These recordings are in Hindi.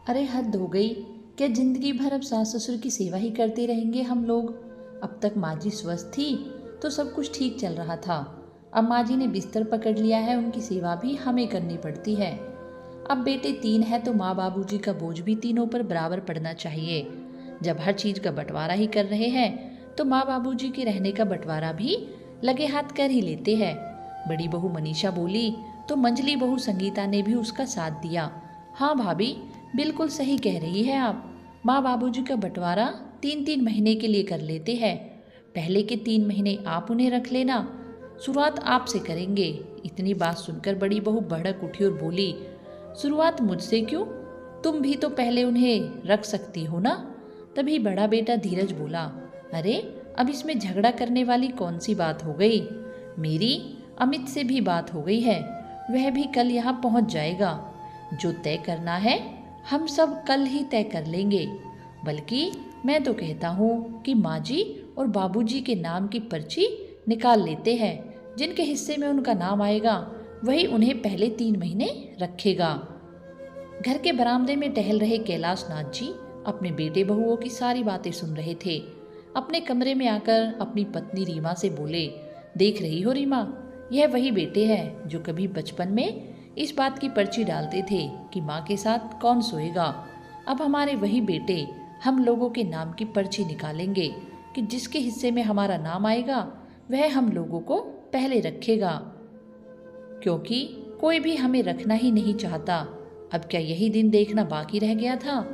अरे हद हो गई। क्या जिंदगी भर अब सास ससुर की सेवा ही करते रहेंगे हम लोग? अब तक माँ जी स्वस्थ थी तो सब कुछ ठीक चल रहा था। अब माँ जी ने बिस्तर पकड़ लिया है, उनकी सेवा भी हमें करनी पड़ती है। अब बेटे तीन है तो माँ बाबूजी का बोझ भी तीनों पर बराबर पड़ना चाहिए। जब हर चीज का बंटवारा ही कर रहे हैं तो माँ बाबूजी के रहने का बंटवारा भी लगे हाथ कर ही लेते हैं। बड़ी बहू मनीषा बोली तो मंझली बहू संगीता ने भी उसका साथ दिया। हाँ भाभी, बिल्कुल सही कह रही है आप। माँ बाबूजी का बंटवारा 3-3 महीने के लिए कर लेते हैं। पहले के 3 महीने आप उन्हें रख लेना, शुरुआत आपसे करेंगे। इतनी बात सुनकर बड़ी बहू भड़क उठी और बोली, शुरुआत मुझसे क्यों? तुम भी तो पहले उन्हें रख सकती हो ना। तभी बड़ा बेटा धीरज बोला, अरे अब इसमें झगड़ा करने वाली कौन सी बात हो गई? मेरी अमित से भी बात हो गई है, वह भी कल यहाँ पहुँच जाएगा। जो तय करना है हम सब कल ही तय कर लेंगे। बल्कि मैं तो कहता हूँ कि माँ जी और बाबूजी के नाम की पर्ची निकाल लेते हैं। जिनके हिस्से में उनका नाम आएगा वही उन्हें पहले 3 महीने रखेगा। घर के बरामदे में टहल रहे कैलाश नाथ जी अपने बेटे बहुओं की सारी बातें सुन रहे थे। अपने कमरे में आकर अपनी पत्नी रीमा से बोले, देख रही हो रीमा, यह वही बेटे हैं जो कभी बचपन में इस बात की पर्ची डालते थे कि माँ के साथ कौन सोएगा। अब हमारे वही बेटे हम लोगों के नाम की पर्ची निकालेंगे कि जिसके हिस्से में हमारा नाम आएगा वह हम लोगों को पहले रखेगा, क्योंकि कोई भी हमें रखना ही नहीं चाहता। अब क्या यही दिन देखना बाकी रह गया था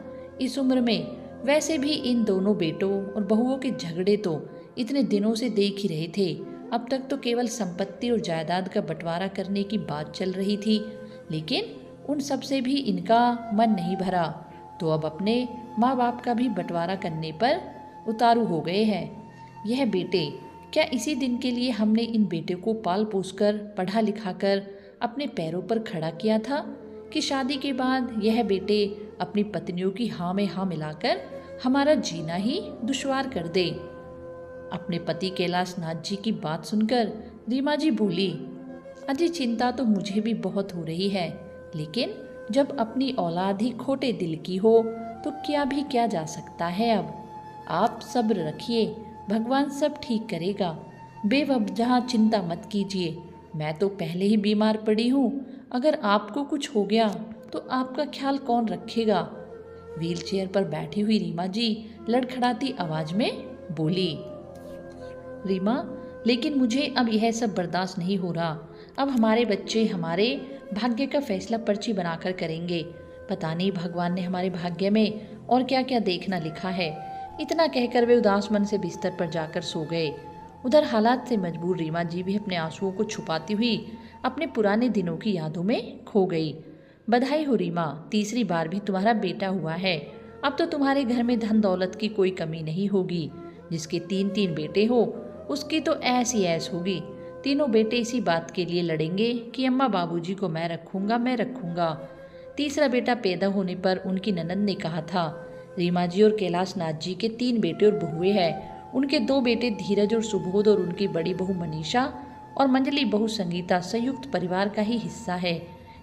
इस उम्र में? वैसे भी इन दोनों बेटों और बहुओं के झगड़े तो इतने दिनों से देख ही रहे थे। अब तक तो केवल संपत्ति और जायदाद का बंटवारा करने की बात चल रही थी, लेकिन उन सब से भी इनका मन नहीं भरा। तो अब अपने माँ बाप का भी बंटवारा करने पर उतारू हो गए हैं। यह बेटे, क्या इसी दिन के लिए हमने इन बेटे को पाल पोस कर पढ़ा लिखा कर अपने पैरों पर खड़ा किया था कि शादी के बाद यह बेटे अपनी पत्नियों की हाँ में हाँ मिलाकर हमारा जीना ही दुश्वार कर दे? अपने पति कैलाश नाथ जी की बात सुनकर रीमा जी बोली, अजी चिंता तो मुझे भी बहुत हो रही है, लेकिन जब अपनी औलाद ही खोटे दिल की हो तो क्या भी किया जा सकता है। अब आप सब्र रखिए, भगवान सब ठीक करेगा। बेवजह चिंता मत कीजिए, मैं तो पहले ही बीमार पड़ी हूँ। अगर आपको कुछ हो गया तो आपका ख्याल कौन रखेगा? व्हीलचेयर पर बैठी हुई रीमा जी लड़खड़ाती आवाज में बोली, रीमा, लेकिन मुझे अब यह सब बर्दाश्त नहीं हो रहा। अब हमारे बच्चे हमारे भाग्य का फैसला पर्ची बनाकर करेंगे। पता नहीं भगवान ने हमारे भाग्य में और क्या क्या देखना लिखा है। इतना कहकर वे उदास मन से बिस्तर पर जाकर सो गए। उधर हालात से मजबूर रीमा जी भी अपने आंसुओं को छुपाती हुई अपने पुराने दिनों की यादों में खो गई। बधाई हो रीमा, तीसरी बार भी तुम्हारा बेटा हुआ है। अब तो तुम्हारे घर में धन दौलत की कोई कमी नहीं होगी। जिसके 3-3 बेटे हो उसकी तो ऐसी ऐस होगी। तीनों बेटे इसी बात के लिए लड़ेंगे कि अम्मा बाबूजी को मैं रखूंगा, मैं रखूंगा। तीसरा बेटा पैदा होने पर उनकी ननद ने कहा था, रीमा जी और कैलाश नाथ जी के 3 बेटे और बहुएं हैं। उनके 2 बेटे धीरज और सुबोध और उनकी बड़ी बहू मनीषा और मंजली बहू संगीता संयुक्त परिवार का ही हिस्सा है।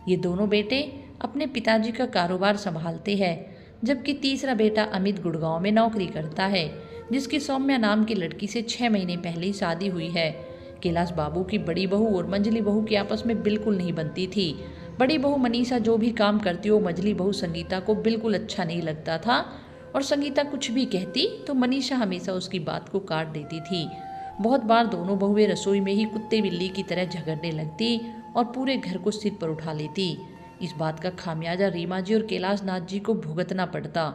ये दोनों बेटे अपने पिताजी का कारोबार संभालते हैं, जबकि तीसरा बेटा अमित गुड़गांव में नौकरी करता है, जिसकी सौम्या नाम की लड़की से 6 महीने पहले ही शादी हुई है। कैलाश बाबू की बड़ी बहू और मंजली बहू की आपस में बिल्कुल नहीं बनती थी। बड़ी बहू मनीषा जो भी काम करती हो मंजली बहू संगीता को बिल्कुल अच्छा नहीं लगता था, और संगीता कुछ भी कहती तो मनीषा हमेशा उसकी बात को काट देती थी। बहुत बार दोनों बहुएं रसोई में ही कुत्ते बिल्ली की तरह झगड़ने लगती और पूरे घर को सिर पर उठा लेती। इस बात का खामियाजा रीमा जी और कैलाश नाथ जी को भुगतना पड़ता,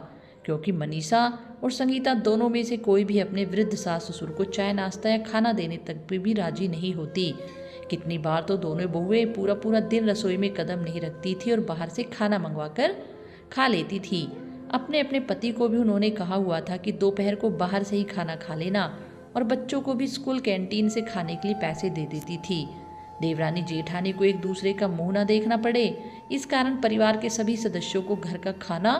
क्योंकि मनीषा और संगीता दोनों में से कोई भी अपने वृद्ध सास ससुर को चाय नाश्ता या खाना देने तक पे भी राजी नहीं होती। कितनी बार तो दोनों बहुएं पूरा पूरा दिन रसोई में कदम नहीं रखती थी और बाहर से खाना मंगवाकर खा लेती थी। अपने अपने पति को भी उन्होंने कहा हुआ था कि दोपहर को बाहर से ही खाना खा लेना, और बच्चों को भी स्कूल कैंटीन से खाने के लिए पैसे दे देती थी। देवरानी जेठानी को एक दूसरे का मुंह न देखना पड़े, इस कारण परिवार के सभी सदस्यों को घर का खाना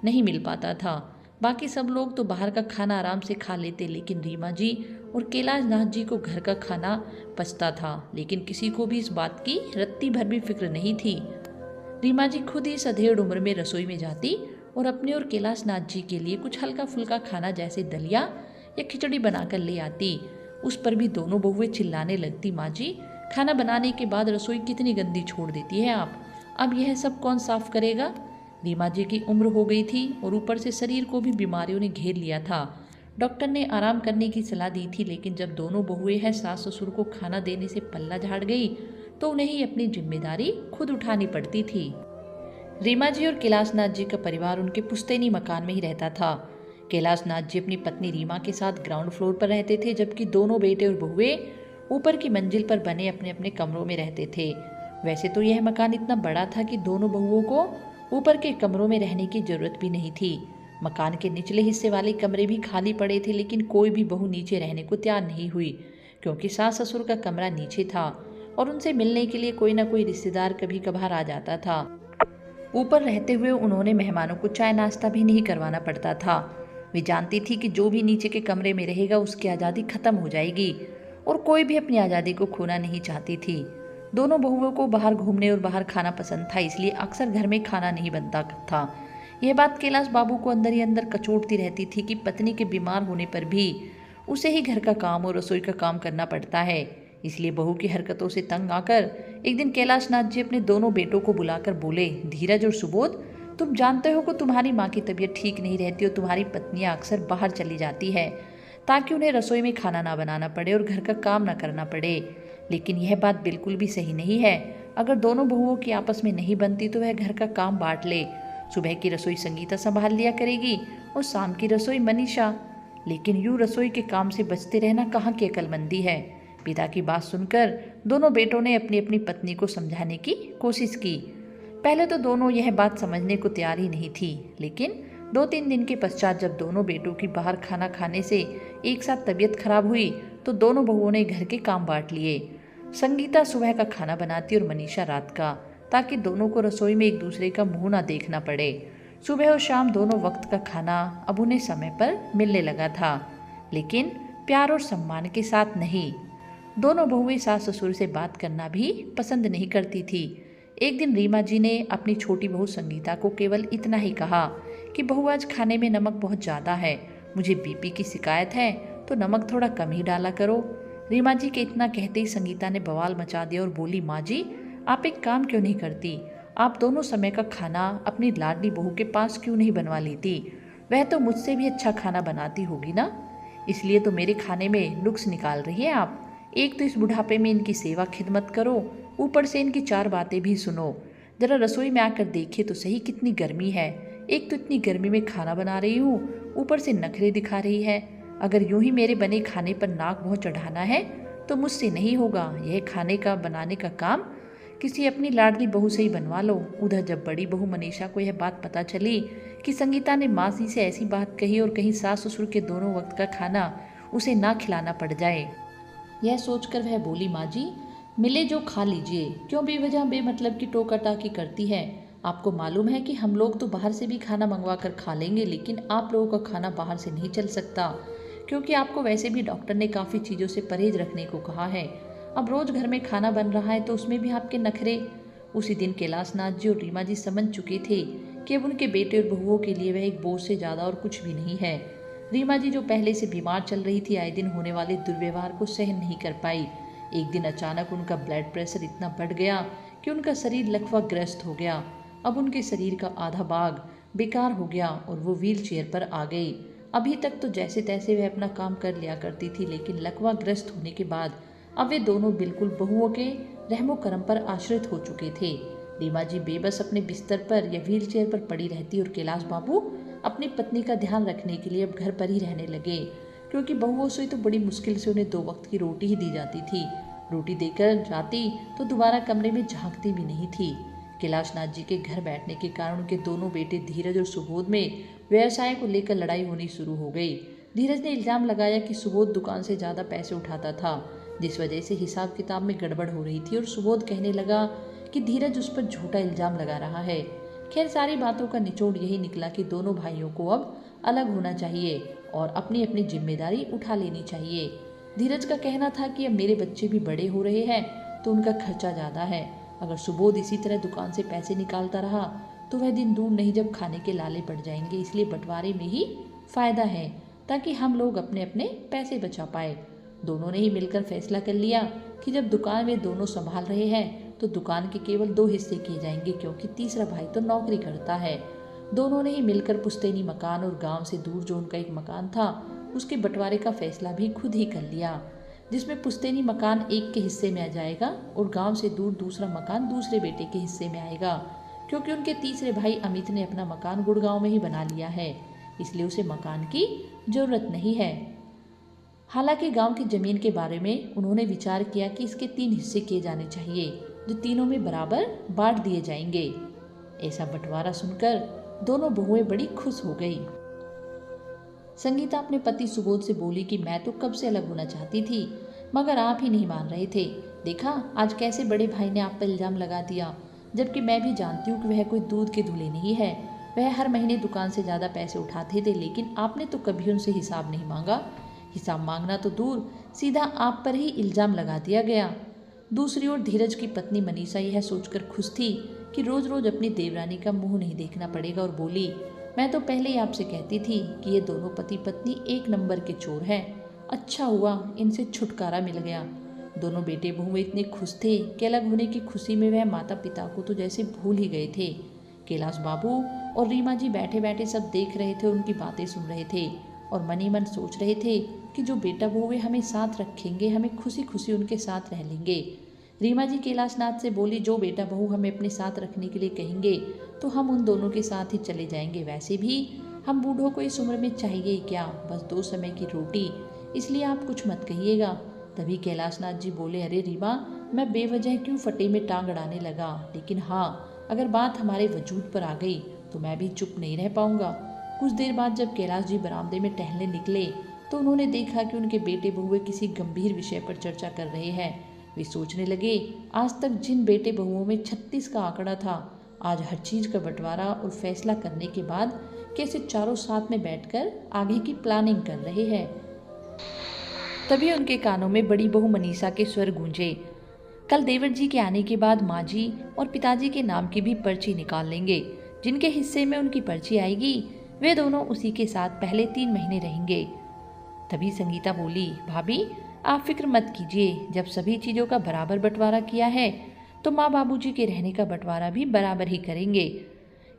नहीं मिल पाता था। बाकी सब लोग तो बाहर का खाना आराम से खा लेते, लेकिन रीमा जी और कैलाश नाथ जी को घर का खाना पचता था। लेकिन किसी को भी इस बात की रत्ती भर भी फिक्र नहीं थी। रीमा जी खुद ही सधेड़ उम्र में रसोई में जाती और अपने और कैलाश नाथ जी के लिए कुछ हल्का फुल्का खाना जैसे दलिया या खिचड़ी बनाकर ले आती। उस पर भी दोनों बहुएं चिल्लाने लगती, माँ जी खाना बनाने के बाद रसोई कितनी गंदी छोड़ देती है आप, अब यह सब कौन साफ करेगा। रीमा जी की उम्र हो गई थी और ऊपर से शरीर को भी बीमारियों ने घेर लिया था। डॉक्टर ने आराम करने की सलाह दी थी, लेकिन जब दोनों बहुएं हैं सास ससुर को खाना देने से पल्ला झाड़ गई तो उन्हें ही अपनी जिम्मेदारी खुद उठानी पड़ती थी। रीमा जी और कैलाश नाथ जी का परिवार उनके पुश्तैनी मकान में ही रहता था। कैलाश नाथ जी अपनी पत्नी रीमा के साथ ग्राउंड फ्लोर पर रहते थे, जबकि दोनों बेटे और बहुएं ऊपर की मंजिल पर बने अपने अपने कमरों में रहते थे। वैसे तो यह मकान इतना बड़ा था कि दोनों बहुओं को ऊपर के कमरों में रहने की जरूरत भी नहीं थी। मकान के निचले हिस्से वाले कमरे भी खाली पड़े थे, लेकिन कोई भी बहू नीचे रहने को तैयार नहीं हुई, क्योंकि सास ससुर का कमरा नीचे था और उनसे मिलने के लिए कोई ना कोई रिश्तेदार कभी कभार आ जाता था। ऊपर रहते हुए उन्होंने मेहमानों को चाय नाश्ता भी नहीं करवाना पड़ता था। वे जानती थी कि जो भी नीचे के कमरे में रहेगा उसकी आज़ादी खत्म हो जाएगी, और कोई भी अपनी आज़ादी को खोना नहीं चाहती थी। दोनों बहुओं को बाहर घूमने और बाहर खाना पसंद था, इसलिए अक्सर घर में खाना नहीं बनता था। यह बात कैलाश बाबू को अंदर ही अंदर कचोटती रहती थी कि पत्नी के बीमार होने पर भी उसे ही घर का काम और रसोई का काम करना पड़ता है। इसलिए बहू की हरकतों से तंग आकर एक दिन कैलाश नाथ जी अपने दोनों बेटों को बुलाकर बोले, धीरज और सुबोध, तुम जानते हो कि तुम्हारी माँ की तबीयत ठीक नहीं रहती और तुम्हारी पत्नियां अक्सर बाहर चली जाती है ताकि उन्हें रसोई में खाना ना बनाना पड़े और घर का काम ना करना पड़े। लेकिन यह बात बिल्कुल भी सही नहीं है। अगर दोनों बहुओं की आपस में नहीं बनती तो वह घर का काम बांट ले। सुबह की रसोई संगीता संभाल लिया करेगी और शाम की रसोई मनीषा। लेकिन यूं रसोई के काम से बचते रहना कहाँ की अक्लमंदी है। पिता की बात सुनकर दोनों बेटों ने अपनी अपनी पत्नी को समझाने की कोशिश की। पहले तो दोनों यह बात समझने को तैयार ही नहीं थी, लेकिन 2-3 दिन के पश्चात जब दोनों बेटों की बाहर खाना खाने से एक साथ तबीयत खराब हुई तो दोनों बहुओं ने घर के काम बांट लिए। संगीता सुबह का खाना बनाती और मनीषा रात का, ताकि दोनों को रसोई में एक दूसरे का मुंह ना देखना पड़े। सुबह और शाम दोनों वक्त का खाना अब उन्हें समय पर मिलने लगा था, लेकिन प्यार और सम्मान के साथ नहीं। दोनों बहुएं सास ससुर से बात करना भी पसंद नहीं करती थी। एक दिन रीमा जी ने अपनी छोटी बहू संगीता को केवल इतना ही कहा कि बहू आज खाने में नमक बहुत ज़्यादा है, मुझे बीपी की शिकायत है तो नमक थोड़ा कम ही डाला करो। रीमा जी के इतना कहते ही संगीता ने बवाल मचा दिया और बोली, माँ जी आप एक काम क्यों नहीं करती, आप दोनों समय का खाना अपनी लाडली बहू के पास क्यों नहीं बनवा लेती, वह तो मुझसे भी अच्छा खाना बनाती होगी ना, इसलिए तो मेरे खाने में नुक्स निकाल रही है आप। एक तो इस बुढ़ापे में इनकी सेवा खिदमत करो, ऊपर से इनकी 4 बातें भी सुनो। जरा रसोई में आकर देखिए तो सही कितनी गर्मी है, एक तो इतनी गर्मी में खाना बना रही हूँ, ऊपर से नखरे दिखा रही है। अगर यूं ही मेरे बने खाने पर नाक मुँह चढ़ाना है तो मुझसे नहीं होगा। यह खाने का बनाने का काम किसी अपनी लाडली बहू से ही बनवा लो। उधर जब बड़ी बहू मनीषा को यह बात पता चली कि संगीता ने मासी से ऐसी बात कही और कहीं सास ससुर के दोनों वक्त का खाना उसे ना खिलाना पड़ जाए, यह सोचकर वह बोली, माँ जी मिले जो खा लीजिए, क्यों बेवजह बेमतलब की टोका टाकी करती है। आपको मालूम है कि हम लोग तो बाहर से भी खाना मंगवा कर खा लेंगे, लेकिन आप लोगों का खाना बाहर से नहीं चल सकता, क्योंकि आपको वैसे भी डॉक्टर ने काफ़ी चीज़ों से परहेज रखने को कहा है। अब रोज़ घर में खाना बन रहा है तो उसमें भी आपके नखरे। उसी दिन कैलाश नाथ जी और रीमा जी समझ चुके थे कि अब उनके बेटे और बहुओं के लिए वह एक बोझ से ज़्यादा और कुछ भी नहीं है। रीमा जी जो पहले से बीमार चल रही थी, आए दिन होने वाले दुर्व्यवहार को सहन नहीं कर पाई। एक दिन अचानक उनका ब्लड प्रेशर इतना बढ़ गया कि उनका शरीर लकवाग्रस्त हो गया। अब उनके शरीर का आधा भाग बेकार हो गया और वो व्हील चेयर पर आ गई। अभी तक तो जैसे तैसे वह अपना काम कर लिया करती थी, लेकिन लकवाग्रस्त होने के बाद अब वे दोनों बिल्कुल बहुओं के रहमो करम पर आश्रित हो चुके थे। रीमा जी बेबस अपने बिस्तर पर या व्हील चेयर पर पड़ी रहती और कैलाश बाबू अपनी पत्नी का ध्यान रखने के लिए अब घर पर ही रहने लगे, क्योंकि बहुओं से तो बड़ी मुश्किल से उन्हें 2 वक्त की रोटी ही दी जाती थी। रोटी देकर जाती तो दोबारा कमरे में झांकती भी नहीं थी। कैलाश नाथ जी के घर बैठने के कारण उनके दोनों बेटे धीरज और सुबोध में व्यवसाय को लेकर लड़ाई होनी शुरू हो गई। धीरज ने इल्ज़ाम लगाया कि सुबोध दुकान से ज़्यादा पैसे उठाता था, जिस वजह से हिसाब किताब में गड़बड़ हो रही थी, और सुबोध कहने लगा कि धीरज उस पर झूठा इल्ज़ाम लगा रहा है। खैर सारी बातों का निचोड़ यही निकला कि दोनों भाइयों को अब अलग होना चाहिए और अपनी अपनी जिम्मेदारी उठा लेनी चाहिए। धीरज का कहना था कि अब मेरे बच्चे भी बड़े हो रहे हैं तो उनका खर्चा ज़्यादा है, अगर सुबोध इसी तरह दुकान से पैसे निकालता रहा तो वह दिन दूर नहीं जब खाने के लाले पड़ जाएंगे। इसलिए बंटवारे में ही फायदा है, ताकि हम लोग अपने अपने पैसे बचा पाए। दोनों ने ही मिलकर फैसला कर लिया कि जब दुकान वे दोनों संभाल रहे हैं तो दुकान के केवल 2 हिस्से किए जाएंगे, क्योंकि तीसरा भाई तो नौकरी करता है। दोनों ने ही मिलकर पुश्तैनी मकान और गांव से दूर जो उनका एक मकान था उसके बंटवारे का फैसला भी खुद ही कर लिया, जिसमें पुश्तैनी मकान एक के हिस्से में आ जाएगा और गांव से दूर दूसरा मकान दूसरे बेटे के हिस्से में आएगा। क्योंकि उनके तीसरे भाई अमित ने अपना मकान गुड़गांव में ही बना लिया है, इसलिए उसे मकान की जरूरत नहीं है। हालांकि गांव की जमीन के बारे में उन्होंने विचार किया कि इसके 3 हिस्से किए जाने चाहिए, जो तीनों में बराबर बांट दिए जाएंगे। ऐसा बंटवारा सुनकर दोनों बहुएं बड़ी खुश हो गई। संगीता अपने पति सुबोध से बोली कि मैं तो कब से अलग होना चाहती थी, मगर आप ही नहीं मान रहे थे। देखा आज कैसे बड़े भाई ने आप पर इल्जाम लगा दिया, जबकि मैं भी जानती हूँ कि वह कोई दूध के धुले नहीं है। वह हर महीने दुकान से ज़्यादा पैसे उठाते थे, लेकिन आपने तो कभी उनसे हिसाब नहीं मांगा। हिसाब मांगना तो दूर, सीधा आप पर ही इल्ज़ाम लगा दिया गया। दूसरी ओर धीरज की पत्नी मनीषा यह सोचकर खुश थी कि रोज रोज अपनी देवरानी का मुंह नहीं देखना पड़ेगा, और बोली, मैं तो पहले ही आपसे कहती थी कि ये दोनों पति पत्नी 1 नंबर के चोर हैं। अच्छा हुआ इनसे छुटकारा मिल गया। दोनों बेटे बहू इतने खुश थे कि अलग होने की खुशी में वह माता पिता को तो जैसे भूल ही गए थे। कैलाश बाबू और रीमा जी बैठे बैठे सब देख रहे थे, उनकी बातें सुन रहे थे और मन ही मन सोच रहे थे कि जो बेटा बहू वे हमें साथ रखेंगे, हमें खुशी खुशी उनके साथ रह लेंगे। रीमा जी कैलाशनाथ से बोली, जो बेटा बहू हमें अपने साथ रखने के लिए कहेंगे तो हम उन दोनों के साथ ही चले जाएंगे। वैसे भी हम बूढ़ों को इस उम्र में चाहिए क्या, बस 2 समय की रोटी, इसलिए आप कुछ मत कहिएगा। तभी कैलाशनाथ जी बोले, अरे रीमा, मैं बेवजह क्यों फटे में टांग अड़ाने लगा, लेकिन हाँ अगर बात हमारे वजूद पर आ गई तो मैं भी चुप नहीं रह पाऊंगा। कुछ देर बाद जब कैलाश जी बरामदे में टहलने निकले तो उन्होंने देखा कि उनके बेटे बहुए किसी गंभीर विषय पर चर्चा कर रहे हैं। वे सोचने लगे, आज तक जिन बेटे बहुओं में 36 का आंकड़ा था, आज हर चीज का बंटवारा और फैसला करने के बाद कैसे चारों साथ में बैठकर आगे की प्लानिंग कर रहे हैं। तभी उनके कानों में बड़ी बहू मनीषा के स्वर गूंजे, कल देवर जी के आने के बाद माँ जी और पिताजी के नाम की भी पर्ची निकाल लेंगे। जिनके हिस्से में उनकी पर्ची आएगी वे दोनों उसी के साथ पहले 3 महीने रहेंगे। तभी संगीता बोली, भाभी आप फिक्र मत कीजिए, जब सभी चीज़ों का बराबर बंटवारा किया है तो माँ बाबूजी के रहने का बंटवारा भी बराबर ही करेंगे,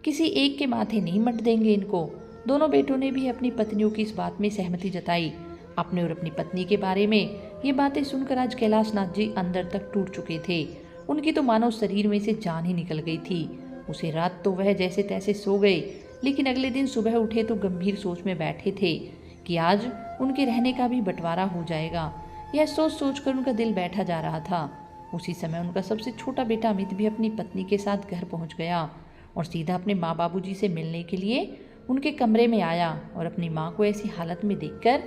किसी एक के माथे नहीं मट देंगे इनको। दोनों बेटों ने भी अपनी पत्नियों की इस बात में सहमति जताई। अपने और अपनी पत्नी के बारे में ये बातें सुनकर आज कैलाशनाथ जी अंदर तक टूट चुके थे। उनकी तो मानो शरीर में से जान ही निकल गई थी। उसे रात तो वह जैसे तैसे सो गए, लेकिन अगले दिन सुबह उठे तो गंभीर सोच में बैठे थे कि आज उनके रहने का भी बंटवारा हो जाएगा। यह सोच सोचकर उनका दिल बैठा जा रहा था। उसी समय उनका सबसे छोटा बेटा अमित भी अपनी पत्नी के साथ घर पहुंच गया और सीधा अपने माँ बाबूजी से मिलने के लिए उनके कमरे में आया और अपनी माँ को ऐसी हालत में देखकर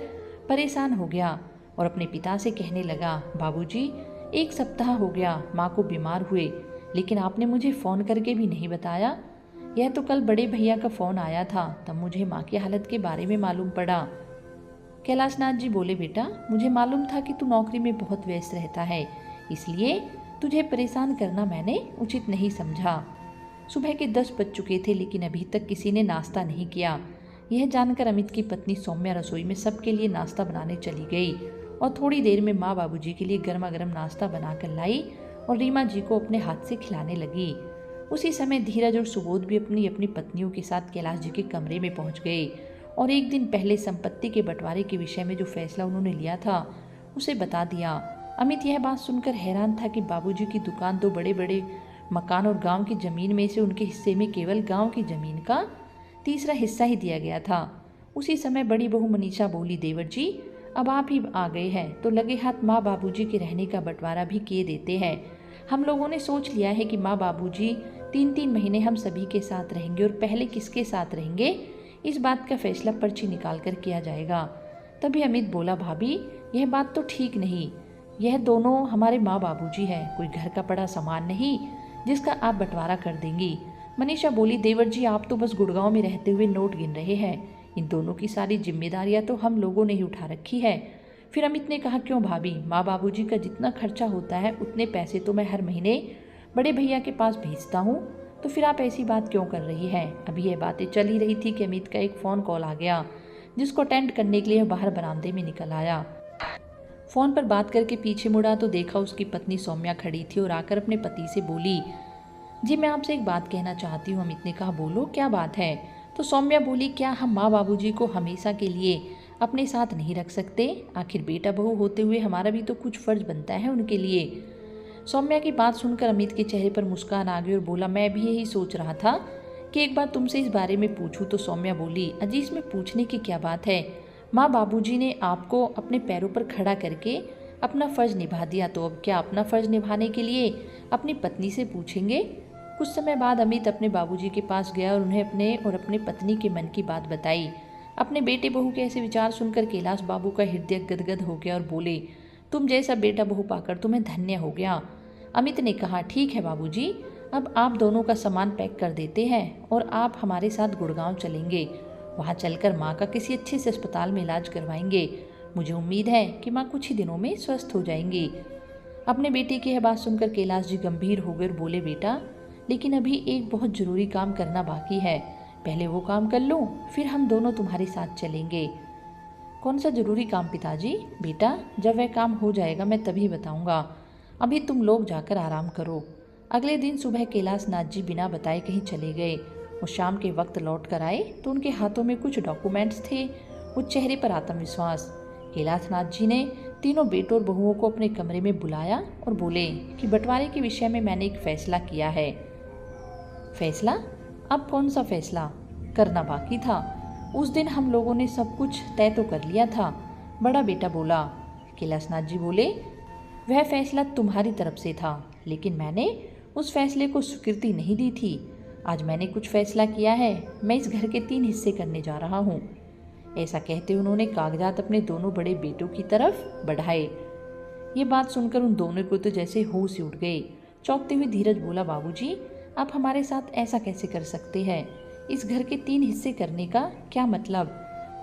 परेशान हो गया और अपने पिता से कहने लगा, बाबूजी 1 सप्ताह हो गया माँ को बीमार हुए, लेकिन आपने मुझे फ़ोन करके भी नहीं बताया। यह तो कल बड़े भैया का फ़ोन आया था, तब मुझे माँ की हालत के बारे में मालूम पड़ा। कैलाशनाथ जी बोले, बेटा मुझे मालूम था कि तू नौकरी में बहुत व्यस्त रहता है, इसलिए तुझे परेशान करना मैंने उचित नहीं समझा। सुबह के 10 बज चुके थे, लेकिन अभी तक किसी ने नाश्ता नहीं किया। यह जानकर अमित की पत्नी सौम्या रसोई में सबके लिए नाश्ता बनाने चली गई और थोड़ी देर में माँ बाबूजी के लिए गर्मा गर्म नाश्ता बनाकर लाई और रीमा जी को अपने हाथ से खिलाने लगी। उसी समय धीरज और सुबोध भी अपनी अपनी पत्नियों के साथ कैलाश जी के कमरे में पहुंच गए और एक दिन पहले संपत्ति के बंटवारे के विषय में जो फैसला उन्होंने लिया था उसे बता दिया। अमित यह बात सुनकर हैरान था कि बाबूजी की दुकान, 2 बड़े बड़े मकान और गांव की जमीन में से उनके हिस्से में केवल गांव की जमीन का 3रा हिस्सा ही दिया गया था। उसी समय बड़ी बहू मनीषा बोली, देवर जी अब आप ही आ गए हैं तो लगे हाथ माँ बाबूजी के रहने का बंटवारा भी किए देते हैं। हम लोगों ने सोच लिया है कि माँ बाबूजी 3-3 महीने हम सभी के साथ रहेंगे और पहले किसके साथ रहेंगे इस बात का फैसला पर्ची निकाल कर किया जाएगा। तभी अमित बोला, भाभी यह बात तो ठीक नहीं, यह दोनों हमारे माँ बाबूजी हैं, कोई घर का पड़ा सामान नहीं जिसका आप बंटवारा कर देंगी। मनीषा बोली, देवर जी आप तो बस गुड़गांव में रहते हुए नोट गिन रहे हैं, इन दोनों की सारी जिम्मेदारियां तो हम लोगों ने ही उठा रखी है। फिर अमित ने कहा, क्यों भाभी, माँ बाबूजी का जितना खर्चा होता है उतने पैसे तो मैं हर महीने बड़े भैया के पास भेजता हूँ। तो फिर आप ऐसी बात क्यों कर रही हैं? अभी यह बातें चल ही रही थी कि अमित का एक फ़ोन कॉल आ गया, जिसको अटेंड करने के लिए वह बाहर बरामदे में निकल आया। फ़ोन पर बात करके पीछे मुड़ा तो देखा उसकी पत्नी सौम्या खड़ी थी और आकर अपने पति से बोली, जी मैं आपसे एक बात कहना चाहती हूँ। अमित ने कहा, बोलो क्या बात है? तो सौम्या बोली, क्या हम माँ बाबूजी को हमेशा के लिए अपने साथ नहीं रख सकते? आखिर बेटा बहू होते हुए हमारा भी तो कुछ फ़र्ज बनता है उनके लिए। सौम्या की बात सुनकर अमित के चेहरे पर मुस्कान आ गई और बोला, मैं भी यही सोच रहा था कि एक बार तुमसे इस बारे में पूछूं। तो सौम्या बोली, अजी इसमें पूछने की क्या बात है? माँ बाबूजी ने आपको अपने पैरों पर खड़ा करके अपना फ़र्ज निभा दिया, तो अब क्या अपना फ़र्ज निभाने के लिए अपनी पत्नी से पूछेंगे? कुछ समय बाद अमित अपने बाबूजी के पास गया और उन्हें अपने पत्नी के मन की बात बताई। अपने बेटे बहू के ऐसे विचार सुनकर कैलाश बाबू का हृदय गदगद हो गया और बोले, तुम जैसा बेटा बहू पाकर तुम्हें धन्य हो गया। अमित ने कहा, ठीक है बाबूजी, अब आप दोनों का सामान पैक कर देते हैं और आप हमारे साथ गुड़गांव चलेंगे। वहाँ चलकर माँ का किसी अच्छे से अस्पताल में इलाज करवाएंगे। मुझे उम्मीद है कि माँ कुछ ही दिनों में स्वस्थ हो जाएंगी। अपने बेटे की यह बात सुनकर कैलाश जी गंभीर हो गए और बोले, बेटा लेकिन अभी एक बहुत ज़रूरी काम करना बाकी है, पहले वो काम कर लूँ, फिर हम दोनों तुम्हारे साथ चलेंगे। कौन सा ज़रूरी काम पिताजी? बेटा जब वह काम हो जाएगा मैं तभी बताऊँगा, अभी तुम लोग जाकर आराम करो। अगले दिन सुबह कैलाश नाथ जी बिना बताए कहीं चले गए और शाम के वक्त लौट कर आए तो उनके हाथों में कुछ डॉक्यूमेंट्स थे और चेहरे पर आत्मविश्वास। कैलाश नाथ जी ने तीनों बेटों और बहुओं को अपने कमरे में बुलाया और बोले कि बंटवारे के विषय में मैंने एक फैसला किया है। फैसला? अब कौन सा फैसला? करना बाकी था। उस दिन हम लोगों ने सब कुछ तय तो कर लिया था, बड़ा बेटा बोला। कैलाश नाथ जी बोले, वह फैसला तुम्हारी तरफ से था, लेकिन मैंने उस फैसले को स्वीकृति नहीं दी थी। आज मैंने कुछ फैसला किया है, मैं इस घर के 3 हिस्से करने जा रहा हूँ। ऐसा कहते उन्होंने कागजात अपने दोनों बड़े बेटों की तरफ बढ़ाए। ये बात सुनकर उन दोनों को तो जैसे होश उड़ गए। चौंकते हुए धीरज बोला, बाबूजी आप हमारे साथ ऐसा कैसे कर सकते हैं? इस घर के 3 हिस्से करने का क्या मतलब?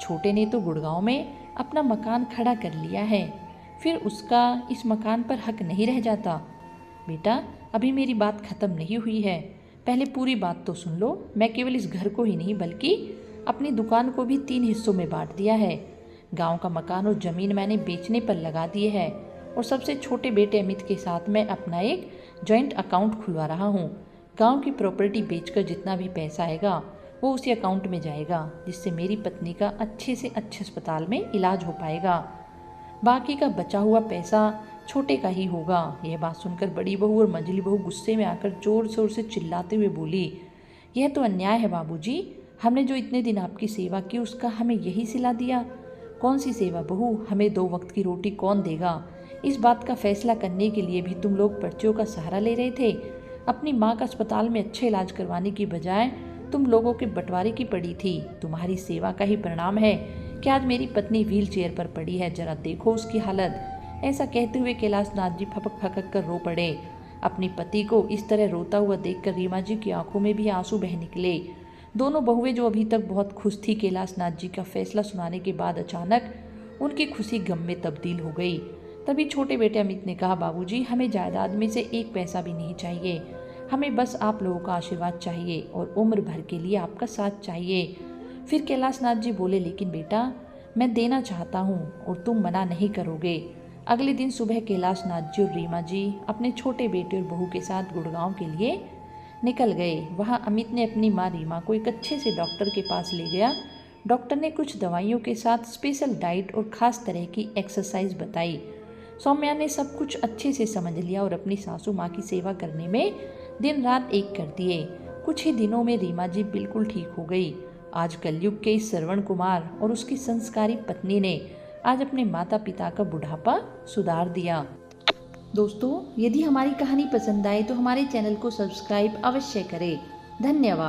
छोटे ने तो गुड़गांव में अपना मकान खड़ा कर लिया है, फिर उसका इस मकान पर हक नहीं रह जाता। बेटा अभी मेरी बात खत्म नहीं हुई है, पहले पूरी बात तो सुन लो। मैं केवल इस घर को ही नहीं बल्कि अपनी दुकान को भी 3 हिस्सों में बांट दिया है। गांव का मकान और ज़मीन मैंने बेचने पर लगा दिए है और सबसे छोटे बेटे अमित के साथ मैं अपना एक जॉइंट अकाउंट खुलवा रहा हूँ। गांव की प्रॉपर्टी बेचकर जितना भी पैसा आएगा वो उसी अकाउंट में जाएगा, जिससे मेरी पत्नी का अच्छे से अच्छे अस्पताल में इलाज हो पाएगा। बाकी का बचा हुआ पैसा छोटे का ही होगा। यह बात सुनकर बड़ी बहू और मंझली बहू गुस्से में आकर जोर शोर से चिल्लाते हुए बोली, यह तो अन्याय है बाबूजी, हमने जो इतने दिन आपकी सेवा की उसका हमें यही सिला दिया। कौन सी सेवा बहू, हमें 2 वक्त की रोटी कौन देगा? इस बात का फैसला करने के लिए भी तुम लोग पर्चियों का सहारा ले रहे थे। अपनी माँ का अस्पताल में अच्छे इलाज करवाने की बजाय तुम लोगों के बंटवारे की पड़ी थी। तुम्हारी सेवा का ही परिणाम है कि आज मेरी पत्नी व्हील चेयर पर पड़ी है, जरा देखो उसकी हालत। ऐसा कहते हुए कैलाश नाथ जी फपक फपक कर रो पड़े। अपने पति को इस तरह रोता हुआ देखकर रीमा जी की आंखों में भी आंसू बह निकले। दोनों बहुएं जो अभी तक बहुत खुश थी कैलाश नाथ जी का फैसला सुनाने के बाद, अचानक उनकी खुशी गम में तब्दील हो गई। तभी छोटे बेटे अमित ने कहा, बाबूजी हमें जायदाद में से 1 पैसा भी नहीं चाहिए, हमें बस आप लोगों का आशीर्वाद चाहिए और उम्र भर के लिए आपका साथ चाहिए। फिर कैलाश नाथ जी बोले, लेकिन बेटा मैं देना चाहता हूँ और तुम मना नहीं करोगे। अगले दिन सुबह कैलाश नाथ जी और रीमा जी अपने छोटे बेटे और बहू के साथ गुड़गांव के लिए निकल गए। वहाँ अमित ने अपनी माँ रीमा को एक अच्छे से डॉक्टर के पास ले गया। डॉक्टर ने कुछ दवाइयों के साथ स्पेशल डाइट और ख़ास तरह की एक्सरसाइज बताई। सौम्या ने सब कुछ अच्छे से समझ लिया और अपनी सासू माँ की सेवा करने में दिन रात एक कर दिए। कुछ ही दिनों में रीमा जी बिल्कुल ठीक हो गई। आज कलयुग के इस श्रवण कुमार और उसकी संस्कारी पत्नी ने आज अपने माता पिता का बुढ़ापा सुधार दिया। दोस्तों, यदि हमारी कहानी पसंद आए तो हमारे चैनल को सब्सक्राइब अवश्य करें। धन्यवाद।